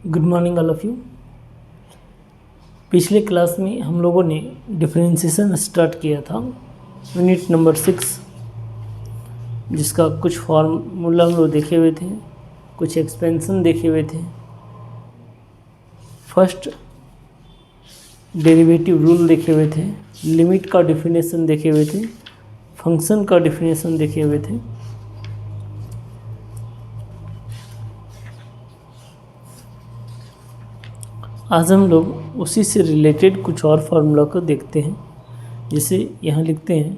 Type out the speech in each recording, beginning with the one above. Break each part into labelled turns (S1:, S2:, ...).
S1: Good morning all of you. पिछले class में हम लोगों ने डिफरेंशिएशन स्टार्ट किया था यूनिट नंबर 6, जिसका कुछ फॉर्मूला हम लोग देखे हुए थे, कुछ एक्सपेंशन देखे हुए थे, फर्स्ट डेरिवेटिव रूल देखे हुए थे, लिमिट का डिफिनेशन देखे हुए थे, फंक्शन का डिफिनेशन देखे हुए थे। आज हम लोग उसी से रिलेटेड कुछ और फार्मूला को देखते हैं, जिसे यहाँ लिखते हैं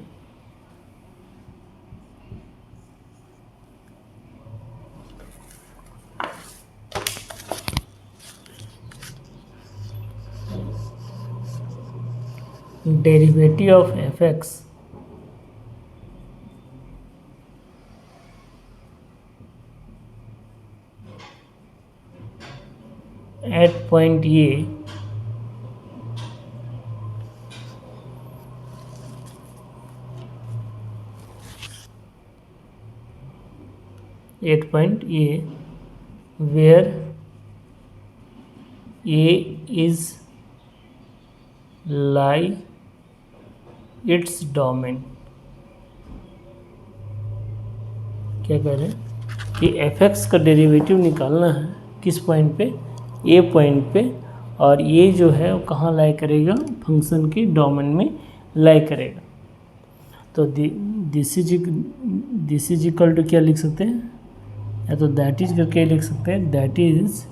S1: derivative of F X at point A where a is lie its domain। क्या कह रहे हैं कि एफ एक्स का डेरिवेटिव निकालना है किस पॉइंट पे, ए पॉइंट पे, और ये जो है वो कहाँ लाई करेगा, फंक्शन के डोमेन में लाई करेगा। तो दिस इज इक्वल टू क्या लिख सकते हैं, या तो दैट इज करके लिख सकते हैं, that is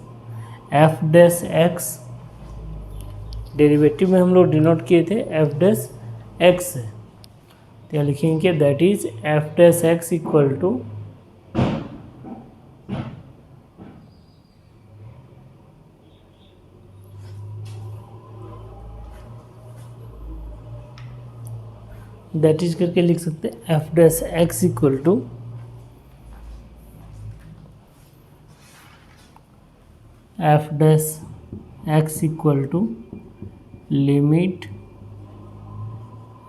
S1: F dash x, derivative में हम लोग डिनोट किए थे एफ डैश एक्स है, तो यहाँ लिखेंगे कि that is F dash X equal to that is करके लिख सकते हैं F dash X equal to F dash X equal to limit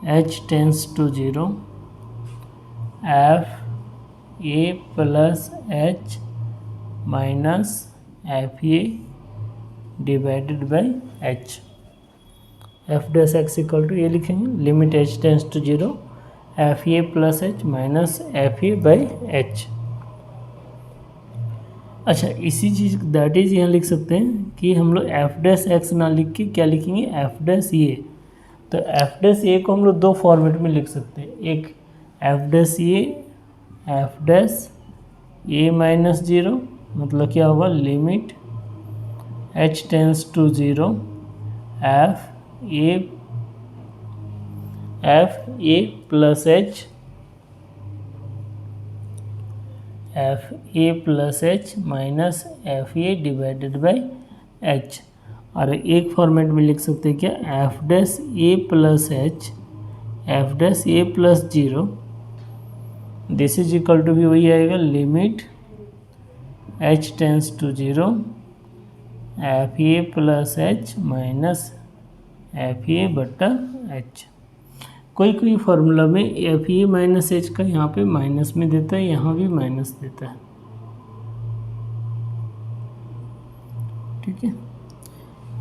S1: H tends to 0 F A plus H minus F A divided by H. F dash X equal to ये लिखेंगे limit H tends to 0 F A plus H minus F A by H. अच्छा, इसी चीज़ that is यहाँ लिख सकते हैं कि हम लोग एफ डैश एक्स ना लिख के क्या लिखेंगे, एफ डैश ए। तो एफ डैश ए को हम लोग दो फॉर्मेट में लिख सकते हैं, एक F dash A, F dash A minus 0, मतलब क्या होगा limit H tends to 0 F A plus H, F A plus H minus F A divided by H. और एक फॉर्मेट में लिख सकते हैं क्या, F dash A plus H, F dash A plus 0, this is equal to भी वही आएगा limit H tends to 0 F A plus H minus F ए बटा एच। कोई फार्मूला में एफ ए माइनस एच का यहाँ पे माइनस में देता है, यहाँ भी माइनस देता है, ठीक है।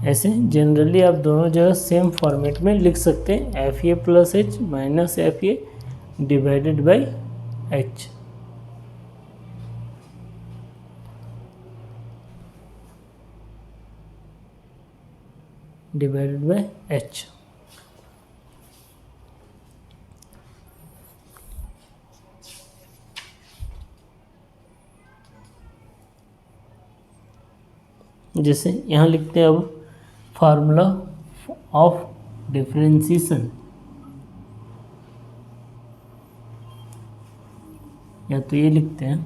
S1: ऐसे जनरली आप दोनों जगह सेम फॉर्मेट में लिख सकते हैं, F A plus H minus F A divided by H. Divided by H. जैसे यहाँ लिखते हैं अब फार्मूला ऑफ डिफरेंशिएशन, या तो ये लिखते हैं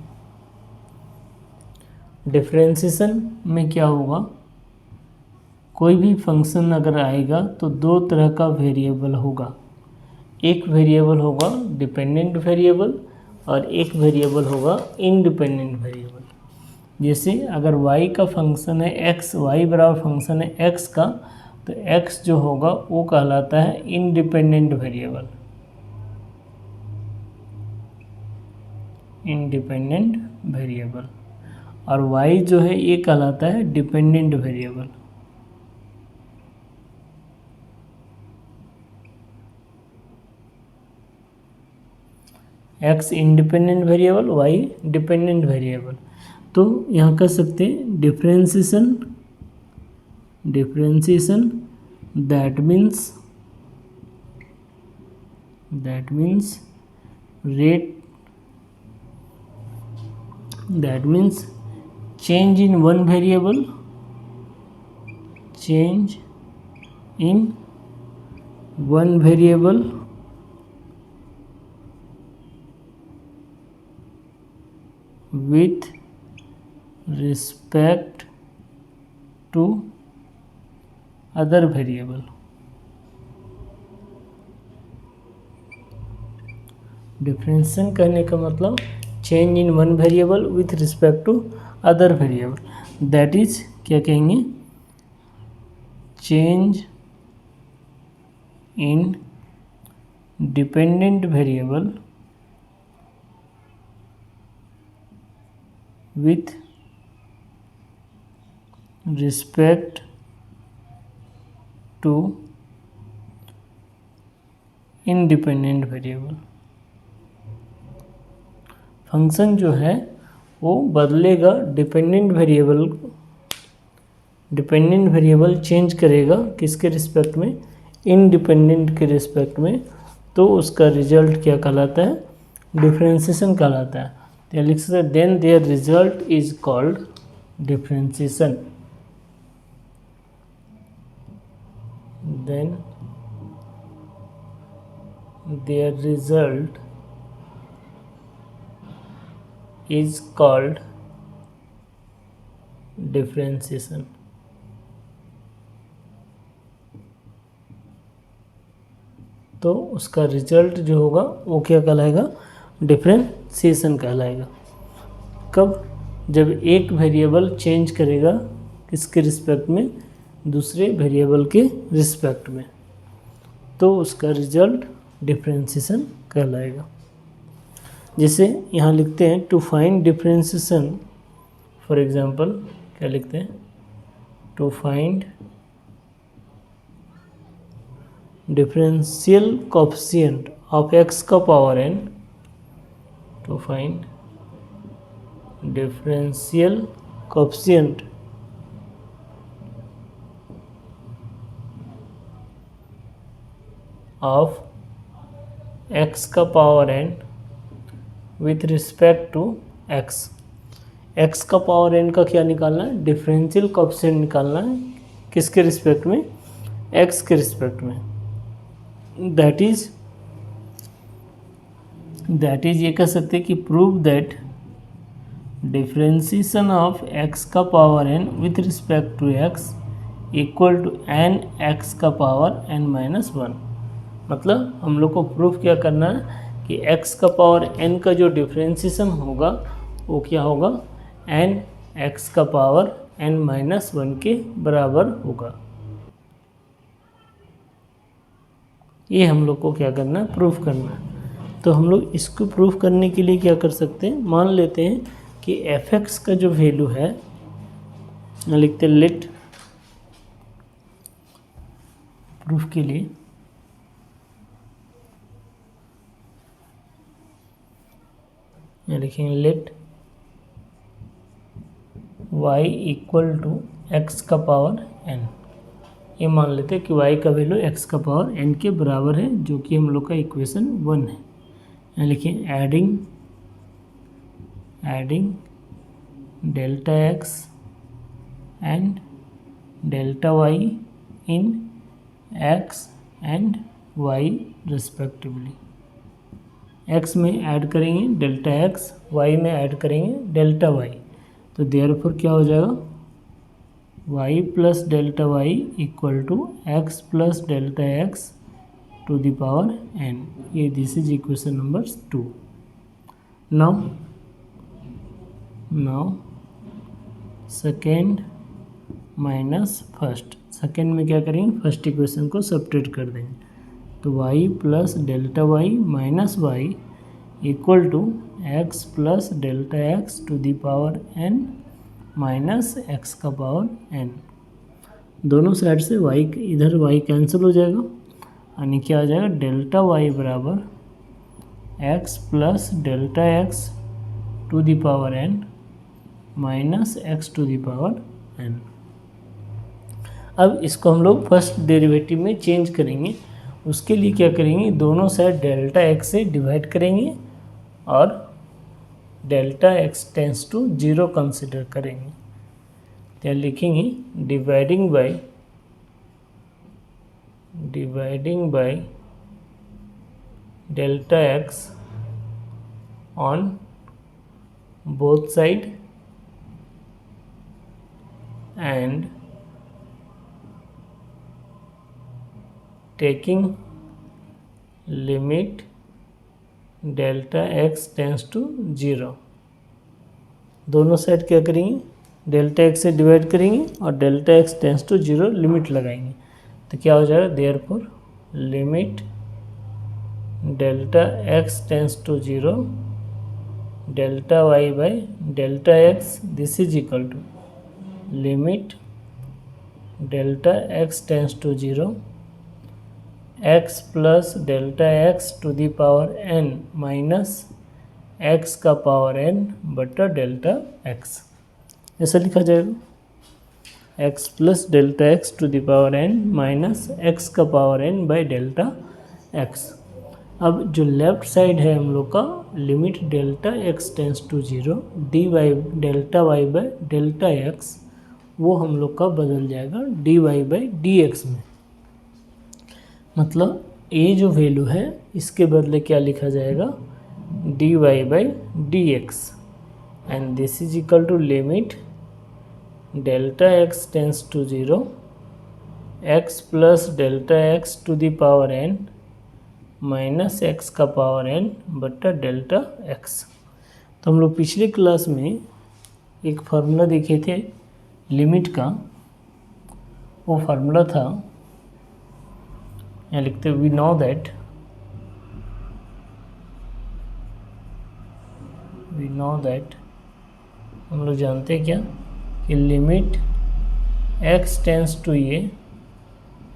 S1: डिफरेंशिएशन में क्या होगा, कोई भी फंक्शन अगर आएगा तो दो तरह का वेरिएबल होगा, एक वेरिएबल होगा डिपेंडेंट वेरिएबल और एक वेरिएबल होगा इंडिपेंडेंट वेरिएबल। जैसे अगर y का फंक्शन है x, y बराबर फंक्शन है x का, तो x जो होगा वो कहलाता है इंडिपेंडेंट वेरिएबल, इंडिपेंडेंट वेरिएबल। और y जो है ये कहलाता है dependent variable. x independent variable, y dependent variable. तो यहाँ कर सकते हैं differentiation that means change in one variable with respect to other variable। Differentiation करने का मतलब change in one variable with respect to other variable, that is क्या कहेंगे, change in dependent variable with respect to independent variable. Function जो है वो बदलेगा, dependent variable change करेगा किसके रिस्पेक्ट में, इंडिपेंडेंट के रिस्पेक्ट में, तो उसका रिजल्ट क्या कहलाता है, डिफरेंशिएशन कहलाता है। तो लिख सकते हैं then their result is called differentiation. Then their result is called differentiation। तो उसका रिजल्ट जो होगा वो क्या कहलाएगा, डिफरेंशिएशन कहलाएगा। कब, जब एक वेरिएबल चेंज करेगा किसके रिस्पेक्ट में, दूसरे वेरिएबल के रिस्पेक्ट में, तो उसका रिजल्ट डिफरेंशिएशन कहलाएगा। जैसे यहाँ लिखते हैं to find differentiation, for example क्या लिखते हैं, to find differential coefficient of x का power n, to find differential coefficient of x का power n with respect to x का पावर n का क्या निकालना है, डिफरेंशियल कोएफिशिएंट निकालना है किसके रिस्पेक्ट में, x के रिस्पेक्ट में। दैट इज ये कह सकते हैं कि prove that differentiation of x का power n with respect to x equal to n x का पावर n-1। मतलब हम लोग को प्रूफ क्या करना है कि x का पावर n का जो डिफरेंशिएशन होगा वो क्या होगा, n x का पावर n-1 के बराबर होगा। ये हम लोग को क्या करना है, प्रूफ करना है। तो हम लोग इसको प्रूफ करने के लिए क्या कर सकते हैं, मान लेते हैं कि f(x) का जो वैल्यू है, लिखते हैं लेट, प्रूफ के लिए यहाँ लिखेंगे let y equal to x का पावर n। ये मान लेते हैं कि y का वैल्यू x का पावर n के बराबर है, जो कि हम लोग का इक्वेशन 1 है। यहाँ लिखें adding delta x and delta y in x and y respectively. x में ऐड करेंगे डेल्टा x, y में ऐड करेंगे डेल्टा y, तो देयरफॉर क्या हो जाएगा, y plus delta y equal to x plus delta x to the power n। ये this is equation number 2। Now second minus first, second में क्या करेंगे, फर्स्ट इक्वेशन को सब्ट्रैक्ट कर देंगे, तो y plus delta y minus y equal to x plus delta x to the power n minus x का power N. दोनों side से वाई, इधर वाई कैंसिल हो जाएगा, यानी क्या आ जाएगा, डेल्टा वाई बराबर X plus delta X to the power N minus X to the power N. अब इसको हम लोग फर्स्ट डेरिवेटिव में चेंज करेंगे। उसके लिए क्या करेंगे, दोनों साइड डेल्टा एक्स से डिवाइड करेंगे और delta X tends to 0 consider करेंगे। तो लिखेंगे dividing by delta X on both side and taking limit delta X tends to 0। दोनों साइड क्या करेंगे, डेल्टा एक्स से डिवाइड करेंगे और delta X tends to 0 limit लगाएंगे। तो क्या हो जाएगा, therefore limit delta X tends to 0 delta Y by delta X, this is equal to limit delta X tends to 0 X plus delta X to the power N minus x का power N बटा delta X, ऐसा लिखा जाएगा, X plus delta X to the power N minus x का power N by delta X. अब जो left side है हम लोग का, limit delta X tends to 0 D Y delta Y by delta X, वो हम लोग का बदल जाएगा D Y by D X में। मतलब ए जो वैल्यू है इसके बदले क्या लिखा जाएगा, D Y by D X, and this is equal to limit delta X tends to 0 X plus delta X to the power N minus x का पावर एन बटा डेल्टा एक्स। तो हम लोग पिछली क्लास में एक फार्मूला देखे थे लिमिट का, वो फार्मूला था, यहाँ लिखते वी नो दैट हम लोग जानते हैं क्या कि limit x tends to a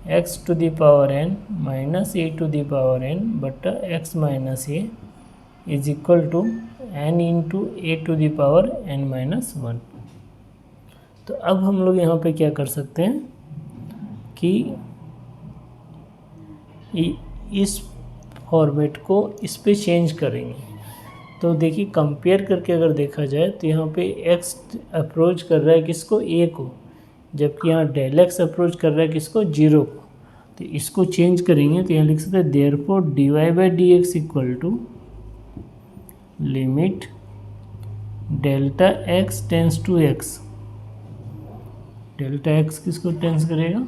S1: x to the power N minus a to the power N बटा x minus a is equal to n into a to the power N minus 1। तो अब हम लोग यहाँ पे क्या कर सकते हैं कि इस फॉर्मेट को इस पे चेंज करेंगे। तो देखिए कंपेयर करके अगर देखा जाए तो यहाँ पे x अप्रोच कर रहा है किसको, a को, जबकि यहाँ डेल x अप्रोच कर रहा है किसको, 0 को। तो इसको चेंज करेंगे तो यहाँ लिख सकते हैं therefore D Y by D x equal to limit delta X tends to X. Delta X किसको टेंस करेगा,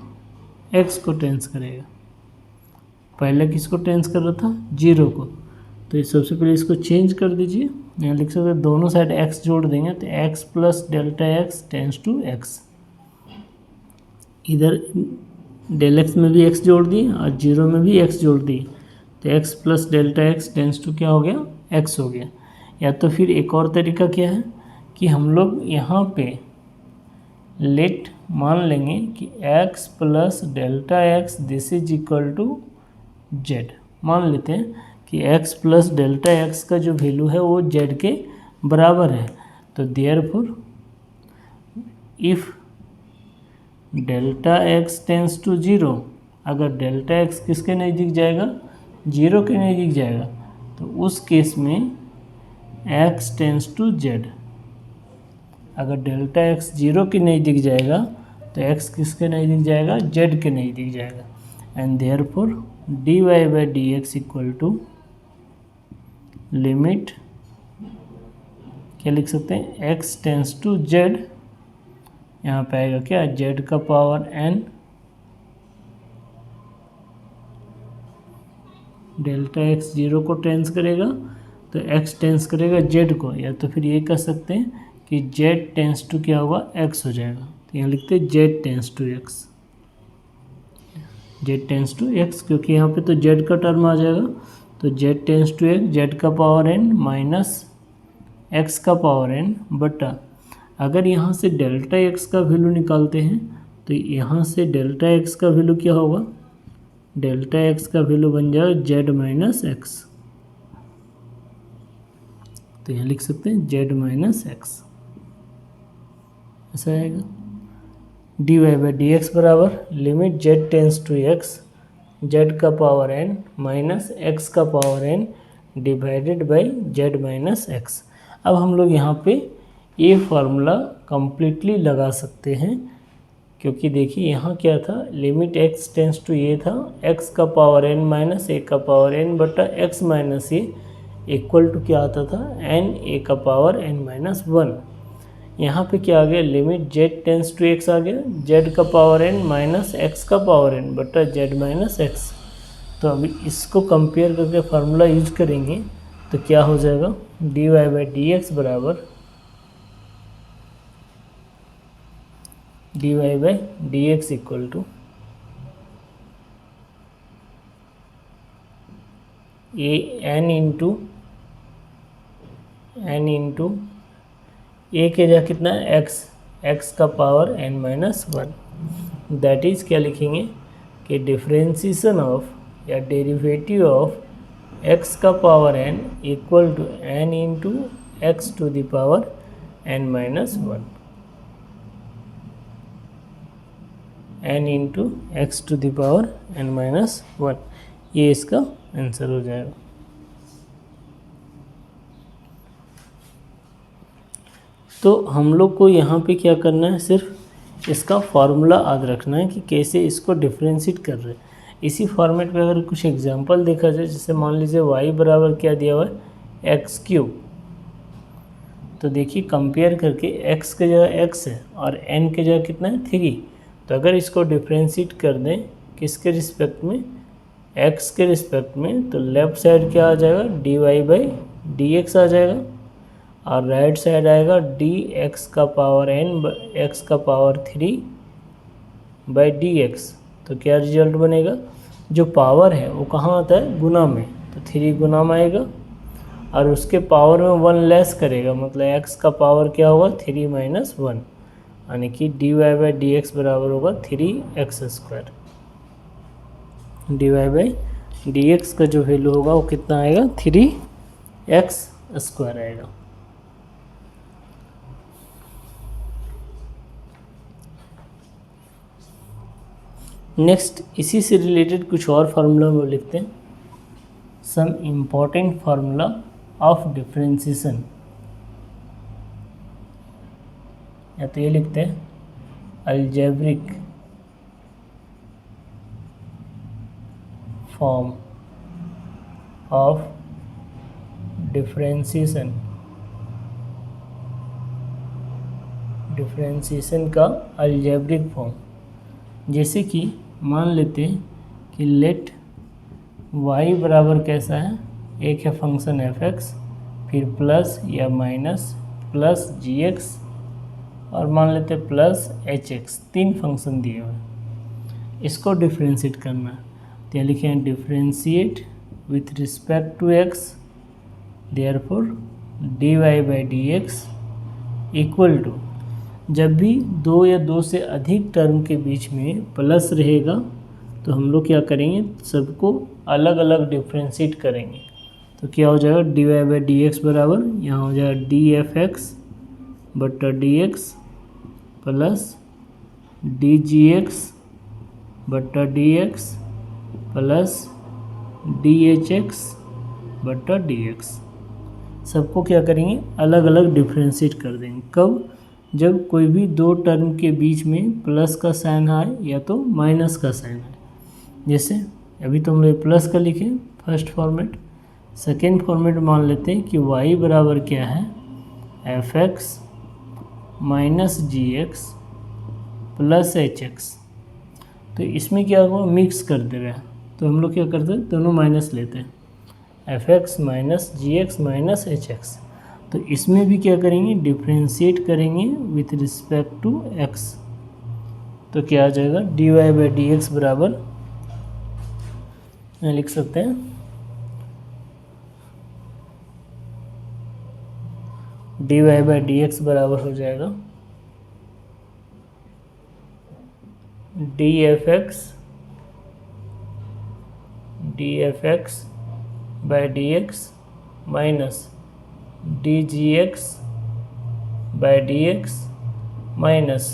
S1: x को टेंस करेगा। पहले किसको टेंस कर रहा था, 0 को। तो सबसे पहले इसको चेंज कर दीजिए, यहाँ लिख सकते हैं दोनों साइड x जोड़ देंगे तो x plus delta X tends to X. इधर डेल एक्स में भी x जोड़ दिए और 0 में भी x जोड़ दिए, तो x plus delta X tends to क्या हो गया, x हो गया। या तो फिर एक और तरीका क्या है कि हम लोग यहाँ पे लेट मान लेंगे कि x plus delta X this is equal to z। मान लेते हैं कि x प्लस डेल्टा एक्स का जो वैल्यू है वो z के बराबर है। तो therefore if delta X tends to 0, अगर डेल्टा एक्स किसके नज़दीक जाएगा, 0 के नज़दीक जाएगा, तो उस केस में x टेंस टू z। अगर डेल्टा एक्स 0 के नज़दीक जाएगा तो x किसके नज़दीक जाएगा, z के नज़दीक जाएगा। And therefore D Y by D x equal to limit क्या लिख सकते हैं, x टेंस टू z, यहाँ पे आएगा क्या, z का पावर n डेल्टा एक्स 0 को टेंस करेगा तो x टेंस करेगा z को। या तो फिर ये कह सकते हैं कि z टेंस टू क्या होगा, x हो जाएगा। तो यहाँ लिखते हैं z tends to x, z tends to x, क्योंकि यहाँ पे तो z का टर्म आ जाएगा। तो z tends to x, z का पावर n माइनस x का पावर n बटा, अगर यहाँ से डेल्टा एक्स का वैल्यू निकालते हैं तो यहाँ से डेल्टा एक्स का वैल्यू क्या होगा, डेल्टा एक्स का वैल्यू बन जाएगा जेड माइनस एक्स। तो यहाँ लिख सकते हैं जेड माइनस एक्स, ऐसा आएगा। D Y by D x बराबर limit z tends to x, z का पावर एन माइनस एक्स का power n divided by z minus x. अब हम लोग यहाँ पे ये फार्मूला कम्प्लीटली लगा सकते हैं, क्योंकि देखिए यहाँ क्या था, लिमिट एक्स टेंस टू ये था, एक्स का पावर एन माइनस ए का पावर एन बटा x minus A equal to क्या आता था, एन ए का पावर एन माइनस वन। यहाँ पे क्या आ गया, limit z tends to x आ गया, जेड का पावर एन माइनस एक्स का पावर एन बटा जेड माइनस एक्स। तो अभी इसको कंपेयर करके फार्मूला यूज करेंगे तो क्या हो जाएगा, D Y by D x बराबर d Y by D x equal to a n into a के जगह कितना है एक्स, एक्स का power N minus one. That is क्या लिखेंगे कि डिफ्रेंसीसन ऑफ या डेरिवेटिव ऑफ एक्स का power n equal to n into x to the power N minus one, n into x to the power N minus one. ये इसका answer हो जाएगा। तो हम लोग को यहाँ पे क्या करना है, सिर्फ इसका फार्मूला याद रखना है कि कैसे इसको डिफ्रेंशिएट कर रहे हैं। इसी फॉर्मेट में अगर कुछ एग्जांपल देखा जाए, जैसे मान लीजिए y बराबर क्या दिया हुआ है एक्स क्यूब, तो देखिए कंपेयर करके x के जगह x है और n के जगह कितना है 3। तो अगर इसको डिफ्रेंशिएट कर दें किसके रिस्पेक्ट में, x के रिस्पेक्ट में, तो लेफ़्ट साइड क्या आ जाएगा, D Y by D x आ जाएगा और राइट साइड आएगा डी एक्स का पावर एन एक्स का पावर 3 बाई डी एक्स। तो क्या रिजल्ट बनेगा, जो पावर है वो कहाँ आता है, गुना में, तो 3 गुना में आएगा और उसके पावर में 1 लेस करेगा, मतलब x का पावर क्या होगा 3 माइनस 1, यानी कि D Y by D x बराबर होगा 3x square. D Y by D x का जो वैल्यू होगा वो कितना आएगा, 3x स्क्वायर आएगा। नेक्स्ट इसी से रिलेटेड कुछ और फार्मूला वो लिखते हैं, some important formula of differentiation, या तो ये लिखते हैं algebraic form of differentiation, differentiation का अलजेब्रिक फॉर्म। जैसे कि मान लेते हैं कि लेट y बराबर कैसा है, एक है फंक्शन एफ एक्स, फिर प्लस या माइनस प्लस जी एक्स और मान लेते हैं प्लस एच एक्स, 3 फंक्शन दिए हुए हैं। इसको डिफ्रेंशिएट करना है, तो यहाँ लिखें differentiate with respect to X, therefore D Y by D x equal to, जब भी 2 या 2 से अधिक टर्म के बीच में प्लस रहेगा तो हम लोग क्या करेंगे, सबको अलग अलग डिफ्रेंशिएट करेंगे। तो क्या हो जाएगा, D Y by D x बराबर यहाँ हो जाएगा डी एफ एक्स बटा d x plus d g x बटा d x plus d h x बटा डी एक्स। सबको क्या करेंगे, अलग अलग डिफ्रेंशिएट कर देंगे। कब, जब कोई भी 2 टर्म के बीच में प्लस का साइन आए या तो माइनस का साइन आए। जैसे अभी तो हम लोग प्लस का लिखें फर्स्ट फॉर्मेट, सेकेंड फॉर्मेट मान लेते हैं कि y बराबर क्या है, एफ एक्स माइनस जी एक्स प्लस एच एक्स। तो इसमें क्या होगा, मिक्स कर दे रहा है, तो हम लोग क्या करते हैं, दोनों माइनस लेते हैं, एफ एक्स माइनस जी एक्स माइनस एच एक्स। तो इसमें भी क्या करेंगे, डिफ्रेंशिएट करेंगे विथ रिस्पेक्ट टू एक्स। तो क्या आ जाएगा, D Y by D x बराबर लिख सकते हैं D Y by D x बराबर हो जाएगा df(x) by dx minus dgx by dx minus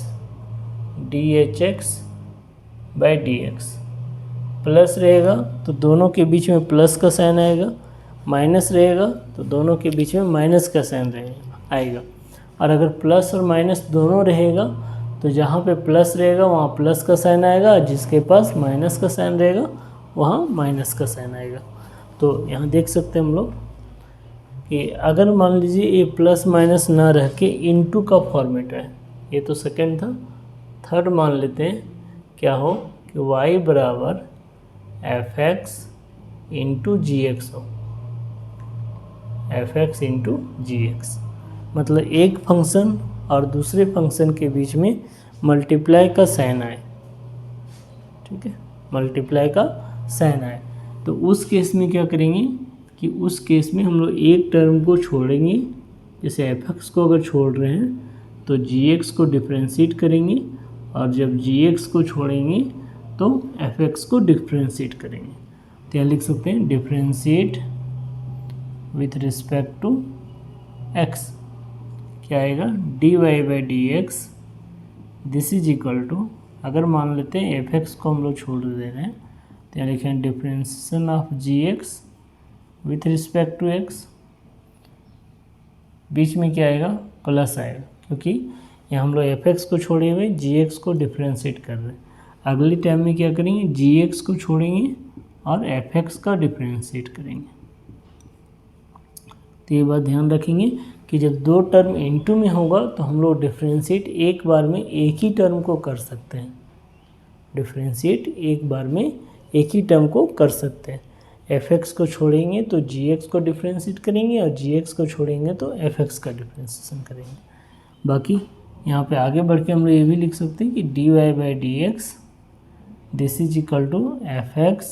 S1: dhx by dx। Plus रहेगा तो दोनों के बीच में प्लस का साइन आएगा, माइनस रहेगा तो दोनों के बीच में माइनस का साइन आएगा। और अगर प्लस और माइनस दोनों रहेगा तो जहाँ पे प्लस रहेगा वहाँ प्लस का साइन आएगा, जिसके पास माइनस का साइन रहेगा वहाँ माइनस का साइन आएगा। तो यहाँ देख सकते हैं हम लोग कि अगर मान लीजिए ये प्लस माइनस ना रह के इनटू का फॉर्मेट है, ये तो सेकंड था, थर्ड मान लेते हैं क्या हो कि y बराबर fx इंटू जी एक्स हो, fx इंटू जी एक्स। मतलब एक फंक्शन और दूसरे फंक्शन के बीच में मल्टीप्लाई का साइन आए, ठीक है, मल्टीप्लाई का साइन आए तो उस केस में क्या करेंगे कि उस केस में हम लोग एक टर्म को छोड़ेंगे। जैसे fx को अगर छोड़ रहे हैं तो gx को डिफ्रेंशिएट करेंगे, और जब gx को छोड़ेंगे तो fx को डिफ्रेंशिएट करेंगे। तो यहाँ लिख सकते हैं differentiate with respect to x, क्या आएगा dy by D X, this is equal to, अगर मान लेते हैं fx को हम लोग छोड़ दे रहे हैं तो यहाँ लिखें differentiation of gx with respect to x, बीच में क्या आएगा प्लस आएगा, क्योंकि यहाँ हम लोग fx को छोड़े हुए gx को डिफ्रेंशिएट कर रहे हैं। अगली टाइम में क्या करेंगे gx को छोड़ेंगे और fx का डिफ्रेंशिएट करेंगे। तो ये बात ध्यान रखेंगे कि जब दो टर्म इनटू में होगा तो हम लोग डिफ्रेंशिएट एक बार में एक ही टर्म को कर सकते हैं, डिफ्रेंशिएट एक बार में एक ही टर्म को कर सकते हैं। fx को छोड़ेंगे तो gx को डिफ्रेंशिएट करेंगे और gx को छोड़ेंगे तो fx का डिफ्रेंशिएशन करेंगे। बाकी यहाँ पे आगे बढ़ के हम लोग ये भी लिख सकते हैं कि dy by D X this is equal to fx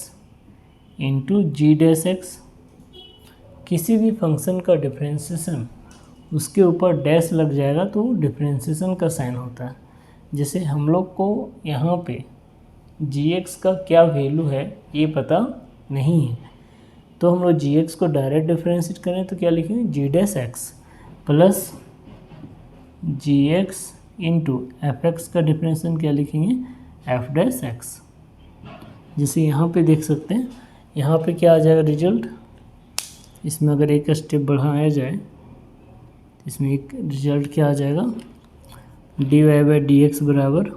S1: into G dash X. किसी भी फंक्शन का डिफ्रेंशिएशन उसके ऊपर डैश लग जाएगा तो डिफ्रेंशिएशन का साइन होता है। जैसे हम लोग को यहाँ पे gx का क्या वैल्यू है ये पता नहीं है, तो हम लोग gx को डायरेक्ट डिफ्रेंशिएट करें तो क्या लिखेंगे g dash x plus gx into fx का डिफ्रेंशिएशन क्या लिखेंगे f डैश एक्स। जैसे यहाँ पे देख सकते हैं, यहाँ पे क्या आ जाएगा रिजल्ट, इसमें अगर एक स्टेप बढ़ाया जाए इसमें एक रिजल्ट क्या आ जाएगा dy बाई डी एक्स बराबर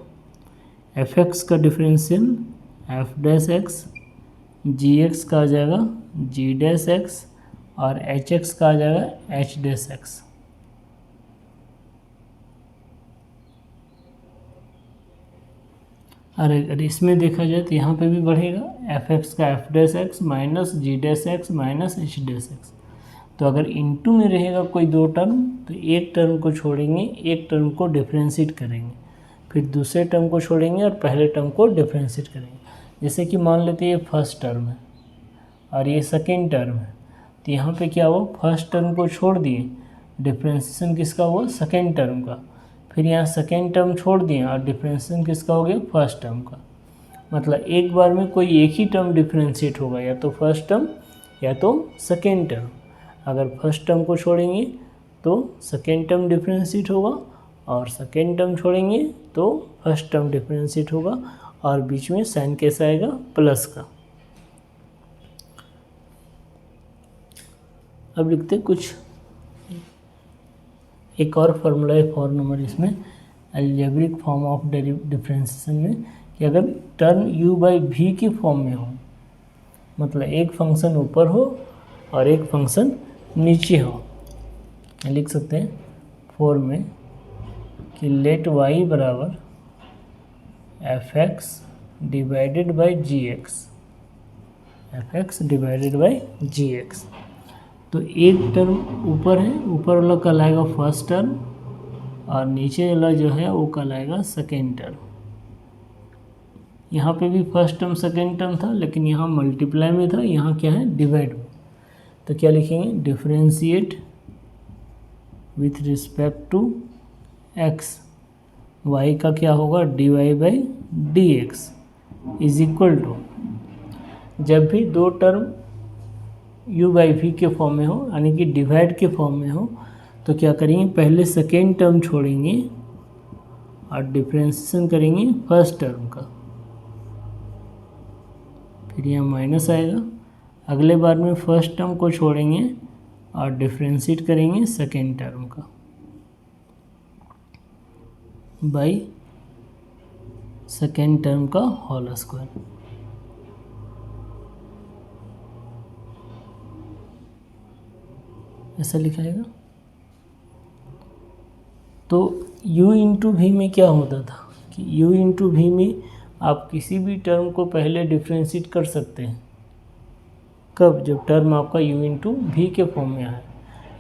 S1: fx का differential f dash x, gx का आ जाएगा g डैश एक्स और hx का आ जाएगा h डैश एक्स। अगर इसमें देखा जाए तो यहाँ पे भी बढ़ेगा fx का f dash x minus g dash x minus h dash x. तो अगर इनटू में रहेगा कोई दो टर्म तो एक टर्म को छोड़ेंगे, एक टर्म को डिफ्रेंशिएट करेंगे, फिर दूसरे टर्म को छोड़ेंगे और पहले टर्म को डिफ्रेंशिएट करेंगे। जैसे कि मान लेते हैं ये फर्स्ट टर्म है और ये सेकेंड टर्म है, तो यहाँ पे क्या हुआ फर्स्ट टर्म को छोड़ दिए, डिफ्रेंशिएशन किसका हुआ सेकेंड टर्म का, फिर यहाँ सेकेंड टर्म छोड़ दिए और डिफ्रेंशिएशन किसका हो गया फर्स्ट टर्म का। मतलब एक बार में कोई एक ही टर्म डिफ्रेंशिएट होगा, या तो फर्स्ट टर्म या तो सेकेंड टर्म। अगर फर्स्ट टर्म को छोड़ेंगे तो सेकेंड टर्म डिफ्रेंशिएट होगा और सेकेंड टर्म छोड़ेंगे तो फर्स्ट टर्म डिफ्रेंशिएट होगा, और बीच में साइन कैसा आएगा प्लस का। अब लिखते कुछ एक और फार्मूला है फॉर नंबर इसमें अलजेब्रिक फॉर्म ऑफ डिफ्रेंशिएशन में, कि अगर टर्म u बाई वी के फॉर्म में हो, मतलब एक फंक्शन ऊपर हो और एक फंक्शन नीचे हो, लिख सकते हैं फॉर में कि लेट y बराबर fx divided by G X, fx divided by G X. तो एक टर्म ऊपर है, ऊपर वाला कहलाएगा फर्स्ट टर्म और नीचे वाला जो है वो कहलाएगा सेकेंड टर्म। यहाँ पे भी फर्स्ट टर्म सेकेंड टर्म था, लेकिन यहाँ मल्टीप्लाई में था, यहाँ क्या है डिवाइड में। तो क्या लिखेंगे differentiate with respect to x, y का क्या होगा, dy/dx इज इक्वल टू, जब भी दो टर्म u/v के फॉर्म में हो यानी कि डिवाइड के फॉर्म में हो तो क्या करेंगे, पहले सेकेंड टर्म छोड़ेंगे और डिफ्रेंशिएशन करेंगे फर्स्ट टर्म का, फिर यहाँ माइनस आएगा। अगले बार में फर्स्ट टर्म को छोड़ेंगे और डिफ्रेंशिएट करेंगे सेकेंड टर्म का बाई सेकेंड टर्म का होल स्क्वायर। ऐसा लिखाएगा। तो u इंटू वी में क्या होता था कि u इंटू वी में आप किसी भी टर्म को पहले डिफ्रेंशिएट कर सकते हैं, कब, जब टर्म आपका u इंटू वी के फॉर्म में आए।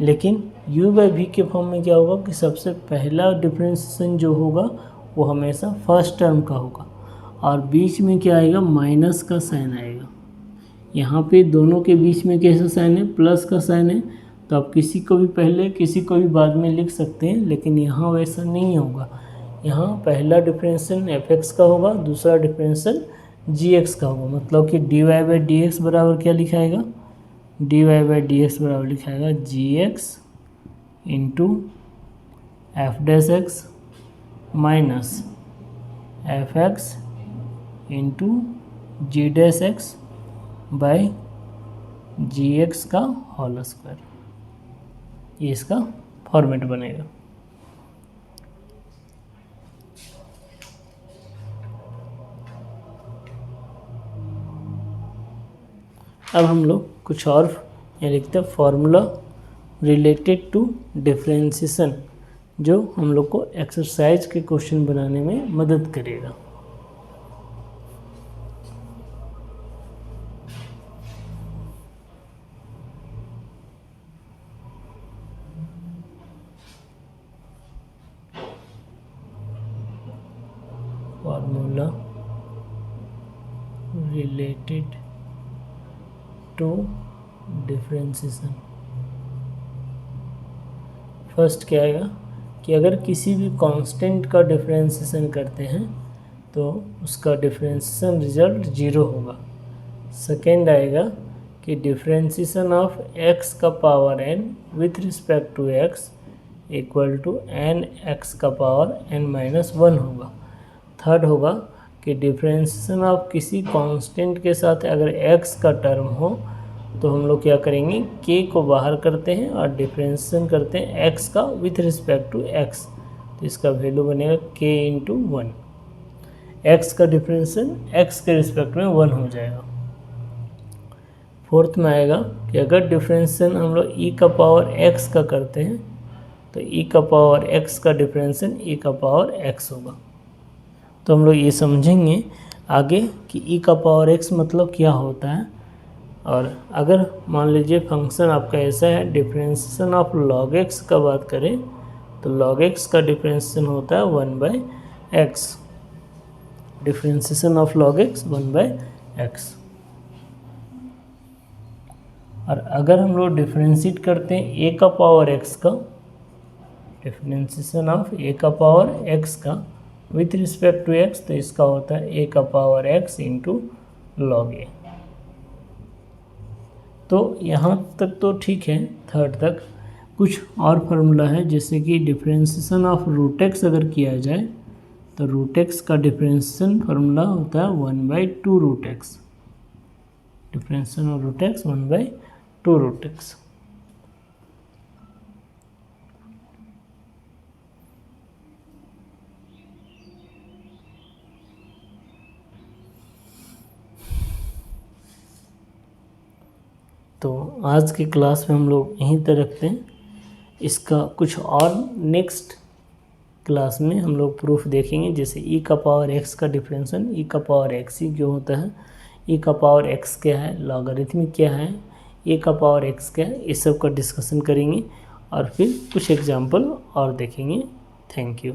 S1: लेकिन u/v के फॉर्म में क्या होगा कि सबसे पहला डिफ्रेंशिएशन जो होगा वो हमेशा फर्स्ट टर्म का होगा और बीच में क्या आएगा, माइनस का साइन आएगा। यहाँ पे दोनों के बीच में कैसा साइन है, प्लस का साइन है, तो आप किसी को भी पहले किसी को भी बाद में लिख सकते हैं, लेकिन यहाँ वैसा नहीं होगा। यहाँ पहला डिफरेंशियल f(x) का होगा, दूसरा डिफरेंशियल g(x) का होगा। मतलब कि dy/dx बराबर क्या लिखाएगा, dy/dx बराबर लिखाएगा gx into f(x) minus f(x) into g(x) by gx का होल स्क्वायर। ये इसका फॉर्मेट बनेगा। अब हम लोग कुछ और ये लिखते हैं, फॉर्मूला रिलेटेड टू डिफरेंशिएशन, जो हम लोग को एक्सरसाइज के क्वेश्चन बनाने में मदद करेगा। Formula related to differentiation. First क्या आएगा कि अगर किसी भी कांस्टेंट का डिफरेंशिएशन करते हैं तो उसका डिफरेंशिएशन रिजल्ट 0 होगा। सेकेंड आएगा कि डिफरेंशिएशन ऑफ x का power n with respect to x equal to n x का पावर n-1 होगा। थर्ड होगा कि डिफरेंशिएशन ऑफ किसी कांस्टेंट के साथ अगर x का टर्म हो तो हम लोग क्या करेंगे, k को बाहर करते हैं और डिफरेंशिएशन करते हैं x का विथ रिस्पेक्ट टू x, तो इसका वैल्यू बनेगा k इंटू 1। x का डिफरेंशिएशन x के रिस्पेक्ट में 1 हो जाएगा। फोर्थ में आएगा कि अगर डिफरेंशिएशन हम लोग e का पावर x का करते हैं तो e का पावर x का डिफरेंशिएशन e का पावर x होगा। तो हम लोग ये समझेंगे आगे कि e का पावर x मतलब क्या होता है। और अगर मान लीजिए फंक्शन आपका ऐसा है, डिफरेंशिएशन ऑफ log x का बात करें तो log x का डिफरेंशिएशन होता है 1/x। Differentiation of log x 1/x। और अगर हम लोग डिफरेंशिएट करते हैं a का पावर x का, डिफरेंशिएशन ऑफ a का पावर x का विथ रिस्पेक्ट टू x, तो इसका होता है a का power x into log a। तो यहाँ तक तो ठीक है, थर्ड तक। कुछ और फार्मूला है, जैसे कि डिफरेंशिएशन ऑफ रूट x अगर किया जाए तो रूट x का डिफरेंशिएशन फार्मूला होता है 1/2 root x। Differentiation of root x 1/2 root x। तो आज की क्लास में हम लोग यहीं तक रखते हैं। इसका कुछ और नेक्स्ट क्लास में हम लोग प्रूफ देखेंगे, जैसे e का पावर x का डिफरेंशिएशन e का पावर x ही क्यों होता है, e का पावर x क्या है, लॉगरिथमिक क्या है, a का पावर x क्या है, इस सब का डिस्कशन करेंगे और फिर कुछ एग्जाम्पल और देखेंगे। Thank you.